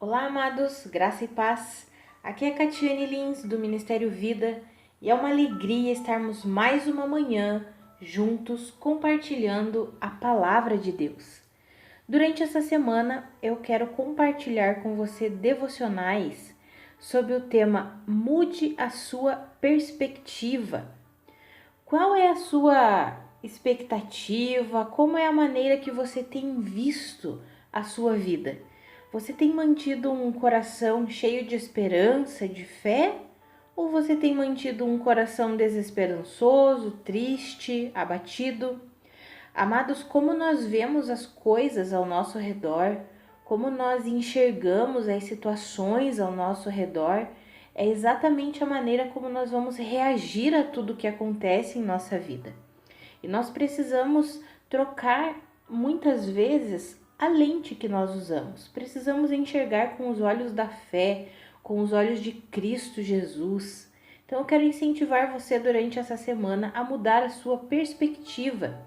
Olá, amados, graça e paz. Aqui é Catiane Lins, do Ministério Vida, e é uma alegria estarmos mais uma manhã juntos compartilhando a palavra de Deus. Durante essa semana, eu quero compartilhar com você devocionais sobre o tema Mude a sua perspectiva. Qual é a sua expectativa? Como é a maneira que você tem visto a sua vida? Você tem mantido um coração cheio de esperança, de fé? Ou você tem mantido um coração desesperançoso, triste, abatido? Amados, como nós vemos as coisas ao nosso redor, como nós enxergamos as situações ao nosso redor, é exatamente a maneira como nós vamos reagir a tudo que acontece em nossa vida. E nós precisamos trocar muitas vezes a lente que nós usamos. Precisamos enxergar com os olhos da fé, com os olhos de Cristo Jesus. Então eu quero incentivar você durante essa semana a mudar a sua perspectiva.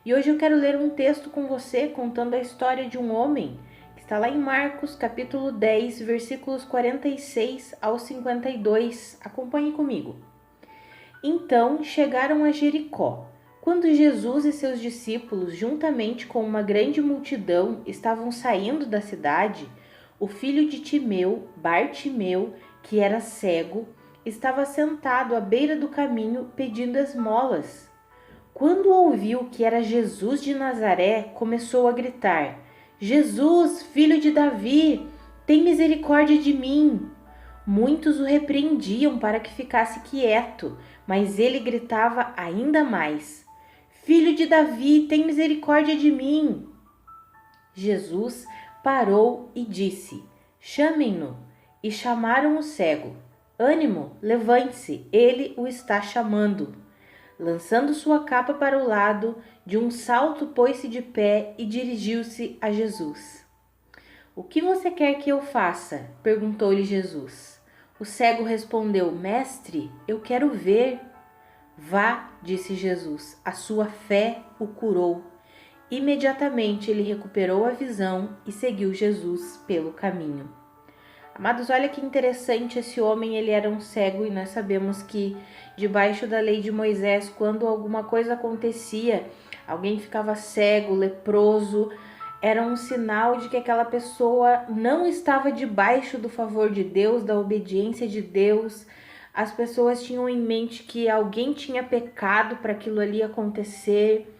E hoje eu quero ler um texto com você contando a história de um homem que está lá em Marcos, capítulo 10, versículos 46 ao 52. Acompanhe comigo. Então chegaram a Jericó. Quando Jesus e seus discípulos, juntamente com uma grande multidão, estavam saindo da cidade, o filho de Timeu, Bartimeu, que era cego, estava sentado à beira do caminho pedindo esmolas. Quando ouviu que era Jesus de Nazaré, começou a gritar: Jesus, filho de Davi, tem misericórdia de mim! Muitos o repreendiam para que ficasse quieto, mas ele gritava ainda mais: Filho de Davi, tem misericórdia de mim! Jesus parou e disse: Chamem-no. E chamaram o cego. Ânimo, levante-se, ele o está chamando. Lançando sua capa para o lado, de um salto pôs-se de pé e dirigiu-se a Jesus. O que você quer que eu faça? Perguntou-lhe Jesus. O cego respondeu: Mestre, eu quero ver. Vá, disse Jesus, a sua fé o curou. Imediatamente ele recuperou a visão e seguiu Jesus pelo caminho. Amados, olha que interessante, esse homem, ele era um cego e nós sabemos que debaixo da lei de Moisés, quando alguma coisa acontecia, alguém ficava cego, leproso, era um sinal de que aquela pessoa não estava debaixo do favor de Deus, da obediência de Deus. As pessoas tinham em mente que alguém tinha pecado para aquilo ali acontecer.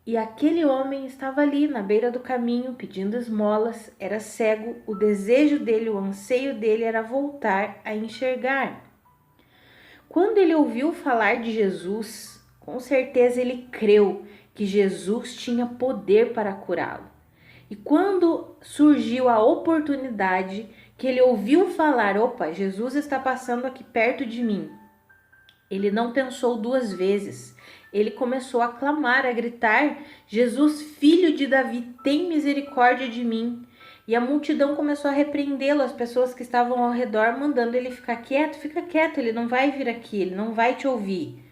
E aquele homem estava ali na beira do caminho pedindo esmolas, era cego, o desejo dele, o anseio dele era voltar a enxergar. Quando ele ouviu falar de Jesus, com certeza ele creu que Jesus tinha poder para curá-lo. E quando surgiu a oportunidade que ele ouviu falar, opa, Jesus está passando aqui perto de mim, ele não pensou duas vezes. Ele começou a clamar, a gritar: Jesus, filho de Davi, tem misericórdia de mim. E a multidão começou a repreendê-lo, as pessoas que estavam ao redor, mandando ele ficar quieto, fica quieto, ele não vai vir aqui, ele não vai te ouvir.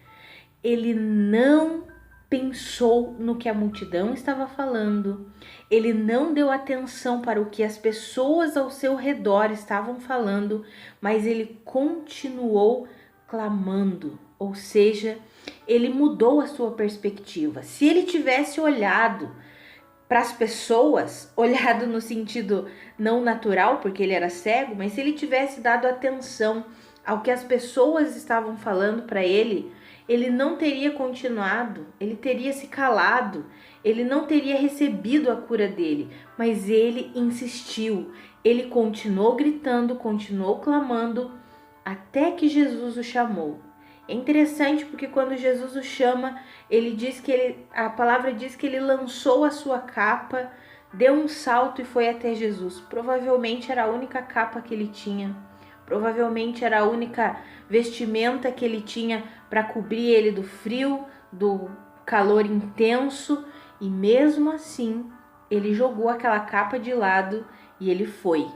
Ele não pensou no que a multidão estava falando, ele não deu atenção para o que as pessoas ao seu redor estavam falando, mas ele continuou clamando, ou seja, ele mudou a sua perspectiva. Se ele tivesse olhado para as pessoas, olhado no sentido não natural, porque ele era cego, mas se ele tivesse dado atenção ao que as pessoas estavam falando para ele, ele não teria continuado, ele teria se calado, ele não teria recebido a cura dele, mas ele insistiu, ele continuou gritando, continuou clamando, até que Jesus o chamou. É interessante porque quando Jesus o chama, ele diz que a palavra diz que ele lançou a sua capa, deu um salto e foi até Jesus. Provavelmente era a única capa que ele tinha. Provavelmente era a única vestimenta que ele tinha para cobrir ele do frio, do calor intenso, e mesmo assim, ele jogou aquela capa de lado e ele foi,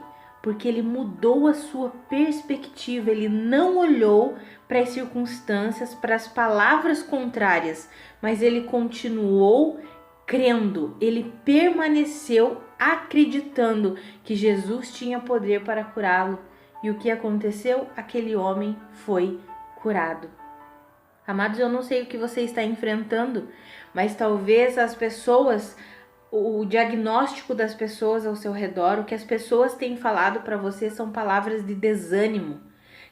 porque ele mudou a sua perspectiva, ele não olhou para as circunstâncias, para as palavras contrárias, mas ele continuou crendo, ele permaneceu acreditando que Jesus tinha poder para curá-lo. E o que aconteceu? Aquele homem foi curado. Amados, eu não sei o que você está enfrentando, mas talvez as pessoas, o diagnóstico das pessoas ao seu redor, o que as pessoas têm falado para você são palavras de desânimo,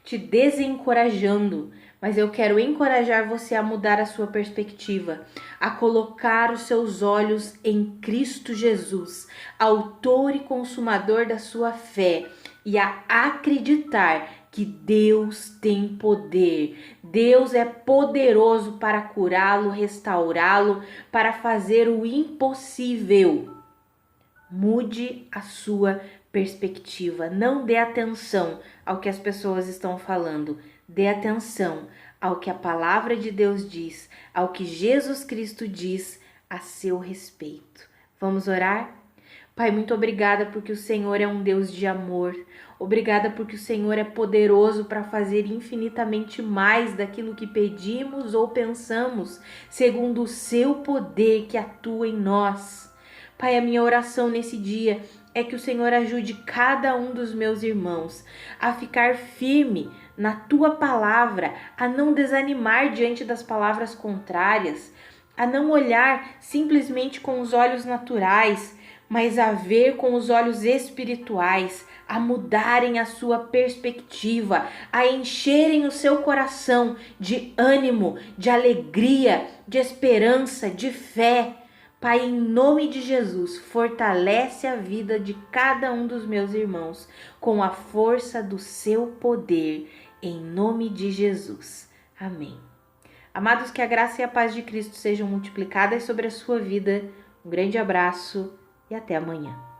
te desencorajando. Mas eu quero encorajar você a mudar a sua perspectiva, a colocar os seus olhos em Cristo Jesus, autor e consumador da sua fé, e a acreditar que Deus tem poder. Deus é poderoso para curá-lo, restaurá-lo, para fazer o impossível. Mude a sua perspectiva. Não dê atenção ao que as pessoas estão falando. Dê atenção ao que a palavra de Deus diz, ao que Jesus Cristo diz a seu respeito. Vamos orar? Pai, muito obrigada porque o Senhor é um Deus de amor. Obrigada porque o Senhor é poderoso para fazer infinitamente mais daquilo que pedimos ou pensamos, segundo o seu poder que atua em nós. Pai, a minha oração nesse dia é que o Senhor ajude cada um dos meus irmãos a ficar firme na tua palavra, a não desanimar diante das palavras contrárias, a não olhar simplesmente com os olhos naturais, mas a ver com os olhos espirituais, a mudarem a sua perspectiva, a encherem o seu coração de ânimo, de alegria, de esperança, de fé. Pai, em nome de Jesus, fortalece a vida de cada um dos meus irmãos com a força do seu poder, em nome de Jesus. Amém. Amados, que a graça e a paz de Cristo sejam multiplicadas sobre a sua vida. Um grande abraço e até amanhã.